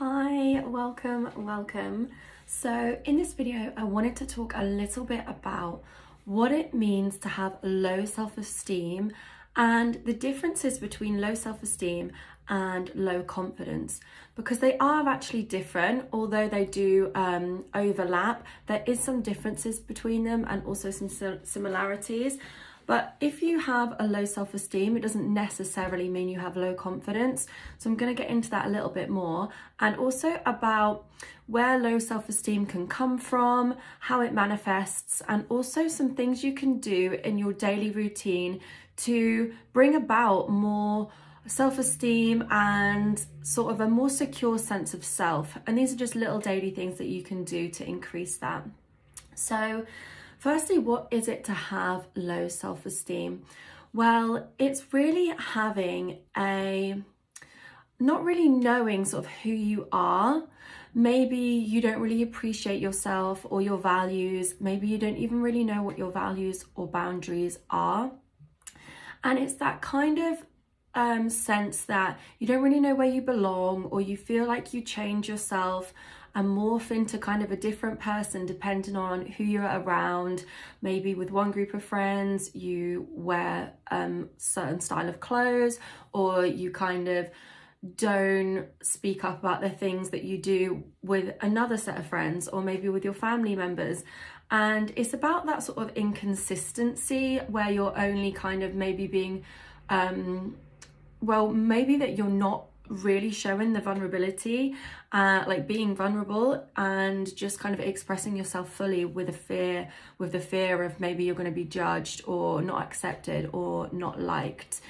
Hi, welcome. So in this video, I wanted to talk a little bit about what it means to have low self-esteem and the differences between low self-esteem and low confidence, because they are actually different. Although they do overlap, there is some differences between them and also some similarities. But if you have a low self-esteem, it doesn't necessarily mean you have low confidence. So I'm going to get into that a little bit more, and also about where low self-esteem can come from, how it manifests, and also some things you can do in your daily routine to bring about more self-esteem and sort of a more secure sense of self. And these are just little daily things that you can do to increase that. So firstly, what is it to have low self-esteem? Well, it's really having not really knowing sort of who you are. Maybe you don't really appreciate yourself or your values. Maybe you don't even really know what your values or boundaries are. And it's that kind of sense that you don't really know where you belong, or you feel like you change yourself and morph into kind of a different person depending on who you're around. Maybe with one group of friends you wear certain style of clothes, or you kind of don't speak up about the things that you do with another set of friends, or maybe with your family members. And it's about that sort of inconsistency where you're only kind of maybe being maybe that you're not really showing the vulnerability, like being vulnerable and just kind of expressing yourself fully with the fear of maybe you're going to be judged or not accepted or not liked.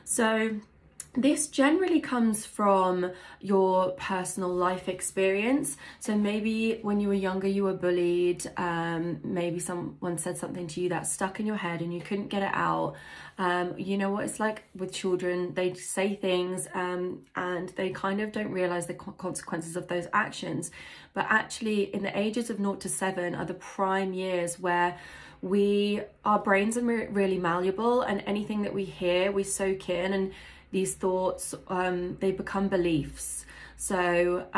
So this generally comes from your personal life experience. So maybe when you were younger you were bullied, maybe someone said something to you that stuck in your head and you couldn't get it out. You know what it's like with children, they say things and they kind of don't realize the consequences of those actions. But actually in the ages of 0 to 7 are the prime years where our brains are really malleable, and anything that we hear we soak in, and these thoughts they become beliefs. So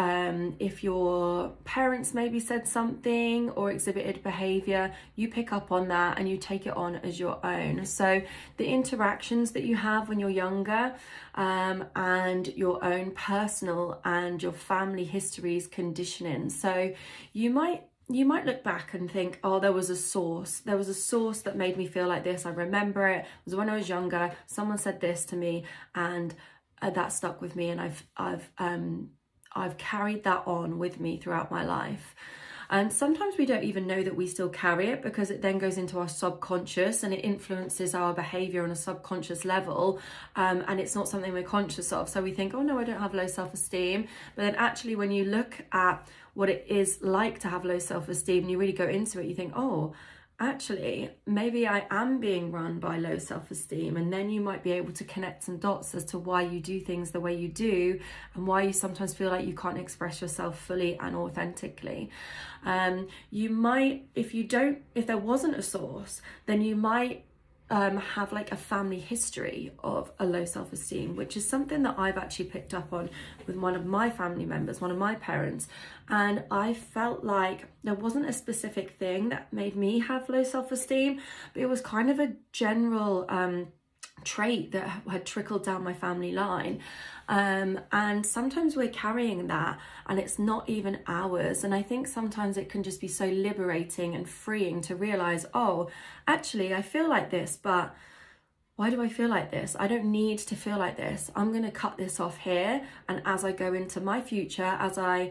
if your parents maybe said something or exhibited behavior, you pick up on that and you take it on as your own. So the interactions that you have when you're younger, and your own personal and your family history's conditioning. So you might look back and think, oh, there was a source that made me feel like this. I remember it was when I was younger, someone said this to me, and that stuck with me, and I've carried that on with me throughout my life. And sometimes we don't even know that we still carry it, because it then goes into our subconscious and it influences our behavior on a subconscious level, and it's not something we're conscious of. So we think, oh no, I don't have low self-esteem. But then actually when you look at what it is like to have low self-esteem and you really go into it, you think, oh, actually, maybe I am being run by low self-esteem. And then you might be able to connect some dots as to why you do things the way you do, and why you sometimes feel like you can't express yourself fully and authentically. You might, if there wasn't a source, then you might have like a family history of a low self-esteem, which is something that I've actually picked up on with one of my family members, one of my parents. And I felt like there wasn't a specific thing that made me have low self-esteem, but it was kind of a general trait that had trickled down my family line. And sometimes we're carrying that and it's not even ours. And I think sometimes it can just be so liberating and freeing to realize, oh, actually I feel like this, but why do I feel like this? I don't need to feel like this. I'm going to cut this off here. And as I go into my future, as I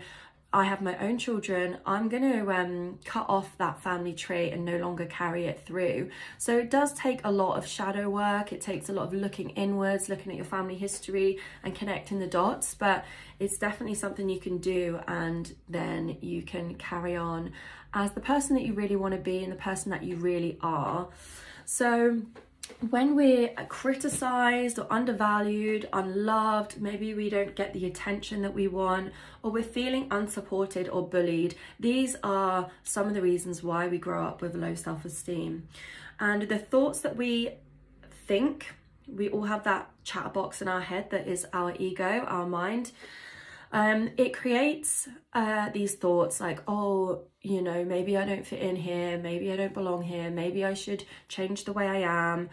have my own children, I'm going to cut off that family trait and no longer carry it through. So it does take a lot of shadow work. It takes a lot of looking inwards, looking at your family history and connecting the dots. But it's definitely something you can do, and then you can carry on as the person that you really want to be and the person that you really are. So when we're criticized or undervalued, unloved, maybe we don't get the attention that we want, or we're feeling unsupported or bullied, these are some of the reasons why we grow up with low self-esteem. And the thoughts that we think, we all have that chatterbox in our head that is our ego, our mind. It creates these thoughts like, oh, you know, maybe I don't fit in here, maybe I don't belong here, maybe I should change the way I am.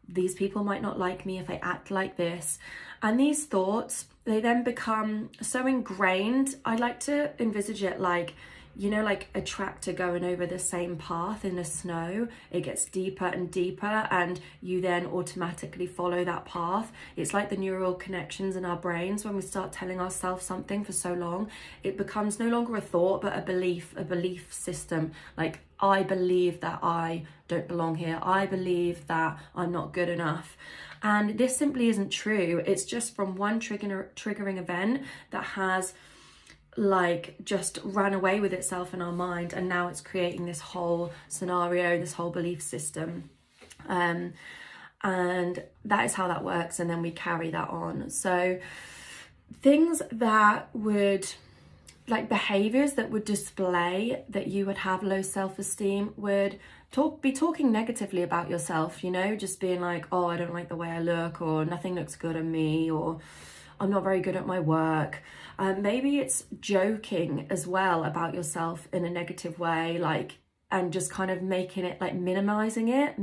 These people might not like me if I act like this. And these thoughts, they then become so ingrained. I like to envisage it like, you know, like a tractor going over the same path in the snow. It gets deeper and deeper, and you then automatically follow that path. It's like the neural connections in our brains. When we start telling ourselves something for so long, it becomes no longer a thought, but a belief system. Like, I believe that I don't belong here. I believe that I'm not good enough. And this simply isn't true. It's just from one triggering event that has like just ran away with itself in our mind, and now it's creating this whole scenario, this whole belief system, and that is how that works. And then we carry that on. So things that would, like behaviors that would display that you would have low self-esteem would be talking negatively about yourself, you know, just being like, oh, I don't like the way I look, or nothing looks good on me, or I'm not very good at my work. Maybe it's joking as well about yourself in a negative way, like, and just kind of making it like minimizing it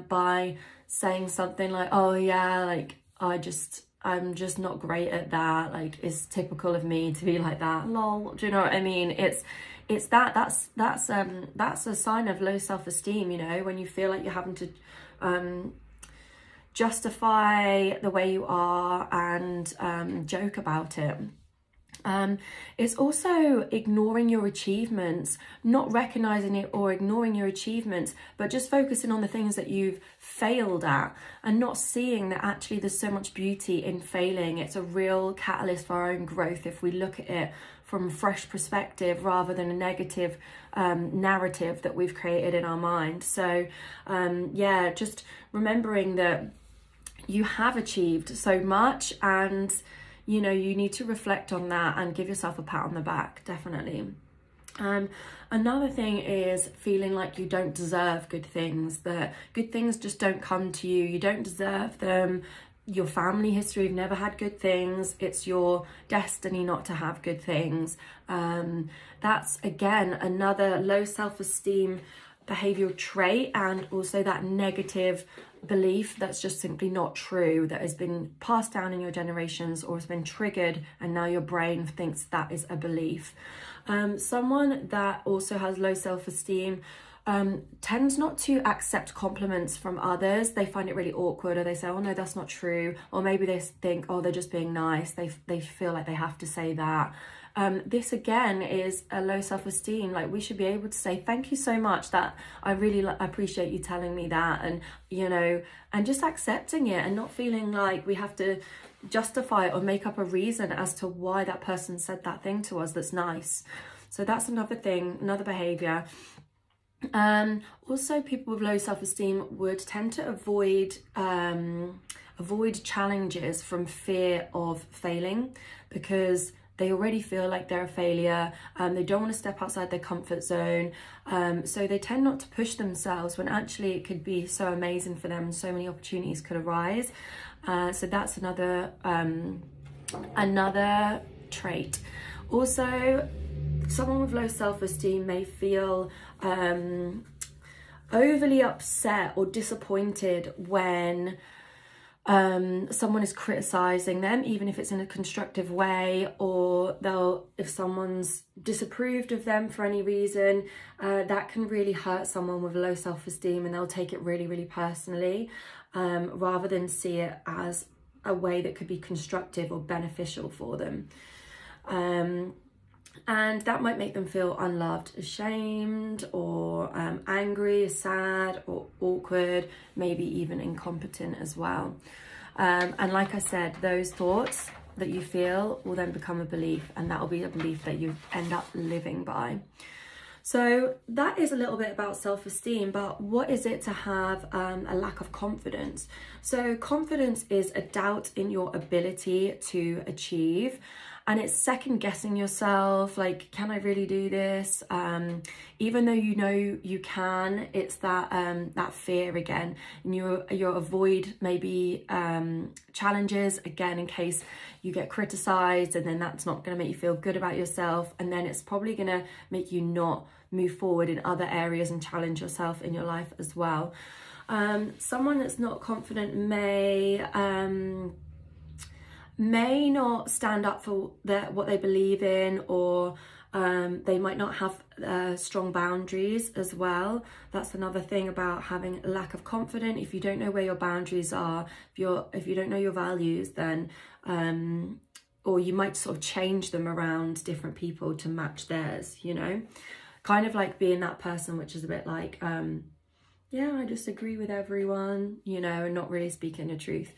by saying something like, oh yeah, like I'm just not great at that. Like, it's typical of me to be like that. Lol. Do you know what I mean? That's a sign of low self-esteem, you know, when you feel like you're having to justify the way you are and joke about it. It's also ignoring your achievements, not recognizing it or ignoring your achievements, but just focusing on the things that you've failed at, and not seeing that actually there's so much beauty in failing. It's a real catalyst for our own growth if we look at it from a fresh perspective rather than a negative narrative that we've created in our mind. So yeah, just remembering that you have achieved so much, and you know, you need to reflect on that and give yourself a pat on the back, definitely. Another thing is feeling like you don't deserve good things, that good things just don't come to you. You don't deserve them. Your family history, you've never had good things. It's your destiny not to have good things. That's, again, another low self-esteem behavioral trait, and also that negative belief that's just simply not true, that has been passed down in your generations or has been triggered, and now your brain thinks that is a belief. Someone that also has low self-esteem tends not to accept compliments from others. They find it really awkward, or they say, oh no, that's not true, or maybe they think, oh, they're just being nice. They feel like they have to say that. This again is a low self-esteem. Like, we should be able to say, thank you so much, that I really appreciate you telling me that, and you know, and just accepting it and not feeling like we have to justify it or make up a reason as to why that person said that thing to us that's nice. So that's another thing, another behavior. Also, people with low self-esteem would tend to avoid challenges from fear of failing, because they already feel like they're a failure. They don't want to step outside their comfort zone. So they tend not to push themselves when actually it could be so amazing for them and so many opportunities could arise. So that's another trait. Also, someone with low self-esteem may feel overly upset or disappointed when someone is criticizing them, even if it's in a constructive way, or if someone's disapproved of them for any reason, that can really hurt someone with low self-esteem, and they'll take it really, really personally, rather than see it as a way that could be constructive or beneficial for them. And that might make them feel unloved, ashamed, or angry, sad, or awkward, maybe even incompetent as well. And like I said, those thoughts that you feel will then become a belief, and that will be a belief that you end up living by. So that is a little bit about self-esteem, but what is it to have a lack of confidence? So confidence is a doubt in your ability to achieve. and it's second guessing yourself, like, can I really do this? Even though you know you can, it's that fear again, and you avoid maybe challenges again in case you get criticized, and then that's not going to make you feel good about yourself, and then it's probably going to make you not move forward in other areas and challenge yourself in your life as well. Someone that's not confident may not stand up for what they believe in, or they might not have strong boundaries as well. That's another thing about having a lack of confidence. If you don't know where your boundaries are, if you don't know your values, then or you might sort of change them around different people to match theirs, you know, kind of like being that person which is a bit like yeah, I just agree with everyone, you know, and not really speaking the truth.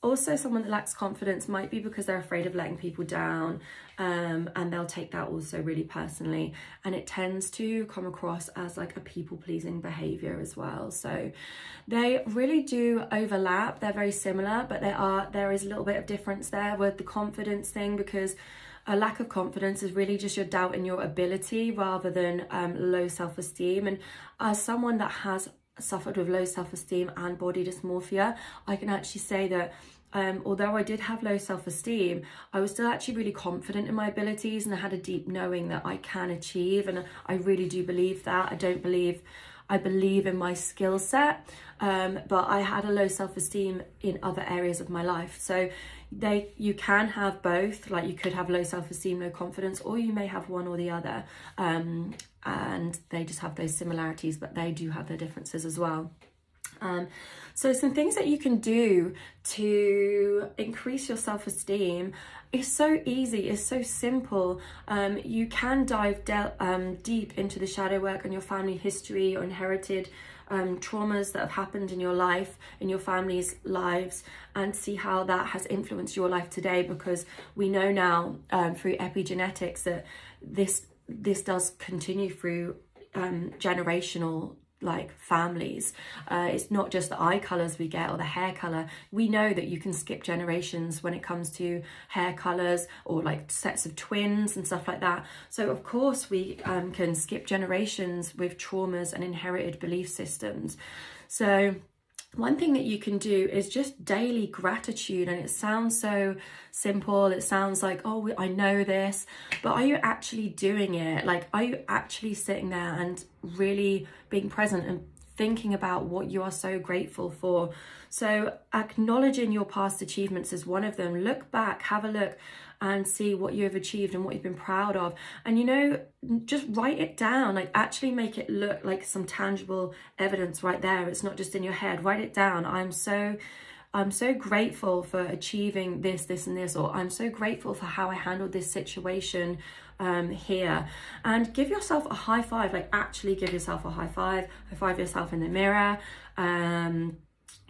Also, someone that lacks confidence might be because they're afraid of letting people down, and they'll take that also really personally, and it tends to come across as like a people-pleasing behavior as well. So they really do overlap. They're very similar, but there is a little bit of difference there with the confidence thing, because a lack of confidence is really just your doubt in your ability rather than low self-esteem. And as someone that has suffered with low self-esteem and body dysmorphia, I can actually say that although I did have low self-esteem, I was still actually really confident in my abilities, and I had a deep knowing that I can achieve, and I really do believe that. I believe in my skill set, but I had a low self-esteem in other areas of my life. So you can have both, like you could have low self-esteem, low confidence, or you may have one or the other, and they just have those similarities, but they do have their differences as well. So some things that you can do to increase your self-esteem is so easy, it's so simple. You can dive deep into the shadow work on your family history or inherited traumas that have happened in your life, in your family's lives, and see how that has influenced your life today, because we know now through epigenetics that this does continue through generational like families. It's not just the eye colors we get or the hair color. We know that you can skip generations when it comes to hair colors or like sets of twins and stuff like that. So of course we can skip generations with traumas and inherited belief systems. So one thing that you can do is just daily gratitude, and it sounds so simple. It sounds like, oh, I know this, but are you actually doing it? Like, are you actually sitting there and really being present and thinking about what you are so grateful for? So acknowledging your past achievements is one of them. Look back, have a look and see what you have achieved and what you've been proud of. And, you know, just write it down, like actually make it look like some tangible evidence right there. It's not just in your head. Write it down. I'm so grateful for achieving this, and this, or I'm so grateful for how I handled this situation here. And give yourself a high five, like actually give yourself a high five yourself in the mirror,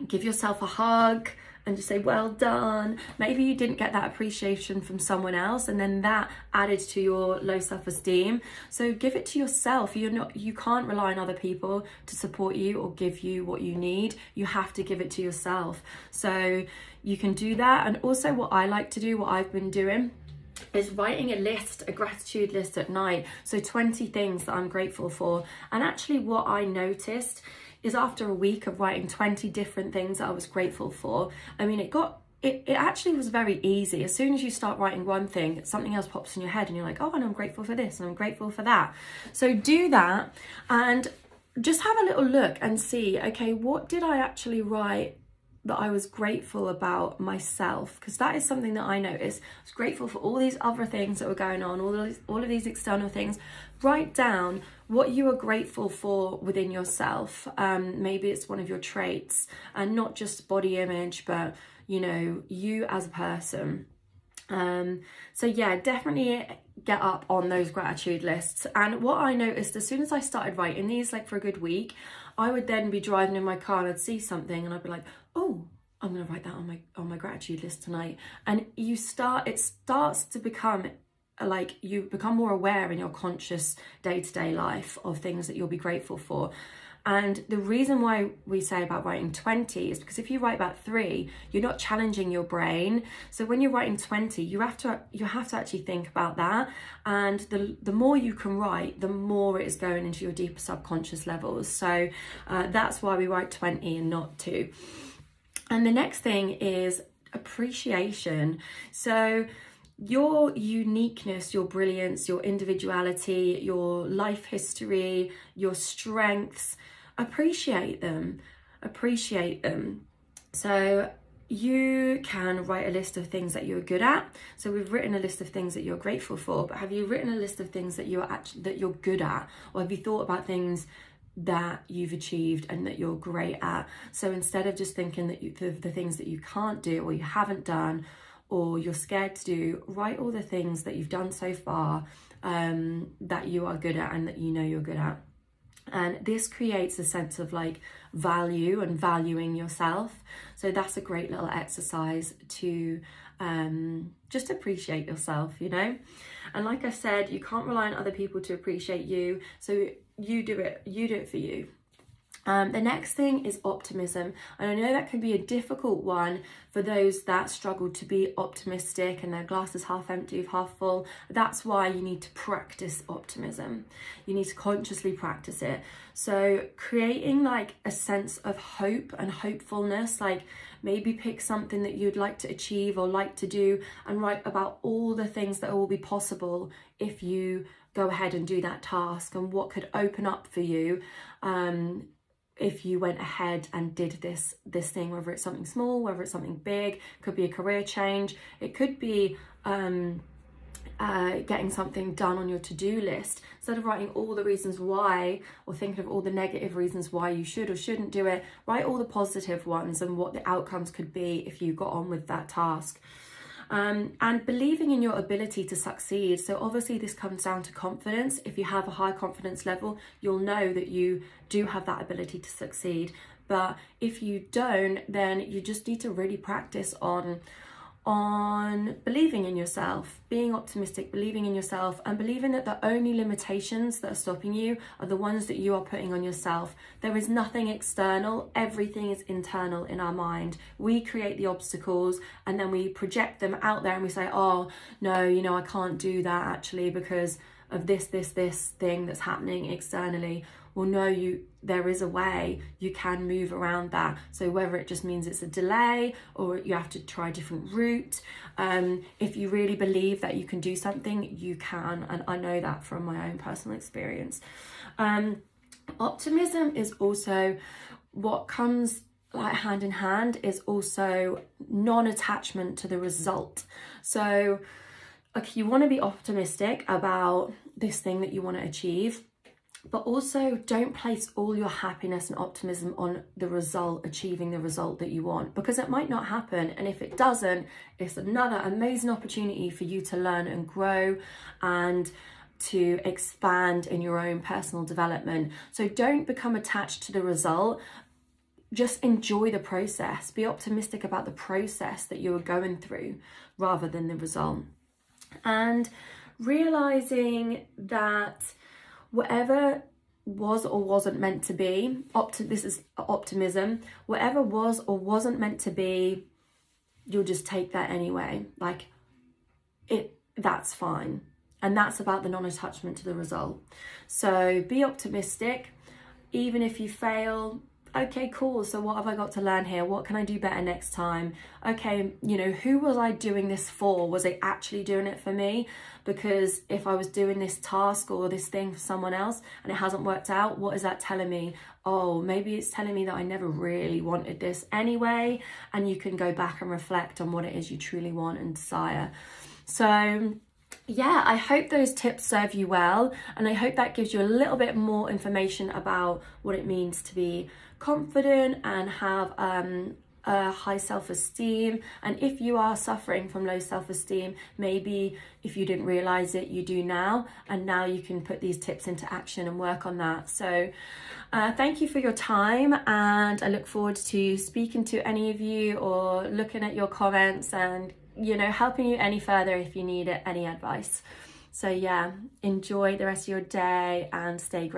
give yourself a hug and just say, well done. Maybe you didn't get that appreciation from someone else, and then that added to your low self-esteem. So give it to yourself. You can't rely on other people to support you or give you what you need. You have to give it to yourself. So you can do that. And also what I like to do, what I've been doing, is writing a gratitude list at night. So 20 things that I'm grateful for. And actually what I noticed is after a week of writing 20 different things that I was grateful for, I mean, it actually was very easy. As soon as you start writing one thing, something else pops in your head and you're like, oh, and I'm grateful for this and I'm grateful for that. So do that and just have a little look and see, okay, what did I actually write that I was grateful about myself? Because that is something that I noticed. I was grateful for all these other things that were going on, all of these external things. Write down what you are grateful for within yourself. Maybe it's one of your traits, and not just body image, but you know, you as a person. So yeah, definitely get up on those gratitude lists. And what I noticed as soon as I started writing these, like for a good week, I would then be driving in my car and I'd see something and I'd be like, oh, I'm gonna write that on my gratitude list tonight. And it starts to become like, you become more aware in your conscious day-to-day life of things that you'll be grateful for. And the reason why we say about writing 20 is because if you write about 3, you're not challenging your brain. So when you're writing 20, you have to actually think about that. And the more you can write, the more it is going into your deeper subconscious levels. So that's why we write 20 and not 2. And the next thing is appreciation. So your uniqueness, your brilliance, your individuality, your life history, your strengths, appreciate them. So you can write a list of things that you're good at. So we've written a list of things that you're grateful for, but have you written a list of things that you're good at? Or have you thought about things that you've achieved and that you're great at? So instead of just thinking that the things that you can't do or you haven't done or you're scared to do, write all the things that you've done so far that you are good at and that you know you're good at. And this creates a sense of like value and valuing yourself. So that's a great little exercise to just appreciate yourself, you know. And like I said, you can't rely on other people to appreciate you. So you do it for you. The next thing is optimism. And I know that can be a difficult one for those that struggle to be optimistic and their glass is half empty, half full. That's why you need to practice optimism. You need to consciously practice it. So creating like a sense of hope and hopefulness, like maybe pick something that you'd like to achieve or like to do and write about all the things that will be possible if you go ahead and do that task and what could open up for you if you went ahead and did this thing, whether it's something small, whether it's something big. Could be a career change, it could be getting something done on your to-do list. Instead of writing all the reasons why or thinking of all the negative reasons why you should or shouldn't do it, write all the positive ones and what the outcomes could be if you got on with that task. And believing in your ability to succeed. So obviously this comes down to confidence. If you have a high confidence level, you'll know that you do have that ability to succeed. But if you don't, then you just need to really practice on believing in yourself, being optimistic, believing in yourself, and believing that the only limitations that are stopping you are the ones that you are putting on yourself. There is nothing external, everything is internal in our mind. We create the obstacles and then we project them out there and we say, oh no, you know, I can't do that actually because of this thing that's happening externally. Well, no, there is a way you can move around that. So whether it just means it's a delay or you have to try a different route, if you really believe that you can do something, you can. And I know that from my own personal experience. Optimism is also what comes like hand in hand is also non-attachment to the result. So okay, you want to be optimistic about this thing that you want to achieve, but also don't place all your happiness and optimism on the result, achieving the result that you want, because it might not happen. And if it doesn't, it's another amazing opportunity for you to learn and grow and to expand in your own personal development. So don't become attached to the result. Just enjoy the process. Be optimistic about the process that you're going through rather than the result. And realizing that whatever was or wasn't meant to be, this is optimism, whatever was or wasn't meant to be, you'll just take that anyway. Like that's fine. And that's about the non-attachment to the result. So be optimistic, even if you fail. Okay, cool. So what have I got to learn here? What can I do better next time? Okay, you know, who was I doing this for? Was I actually doing it for me? Because if I was doing this task or this thing for someone else and it hasn't worked out, what is that telling me? Oh, maybe it's telling me that I never really wanted this anyway. And you can go back and reflect on what it is you truly want and desire. So yeah, I hope those tips serve you well, and I hope that gives you a little bit more information about what it means to be confident and have a high self-esteem. And if you are suffering from low self-esteem, maybe if you didn't realize it, you do now, and now you can put these tips into action and work on that. So thank you for your time, and I look forward to speaking to any of you or looking at your comments and, you know, helping you any further if you need any advice. So yeah, enjoy the rest of your day and stay great.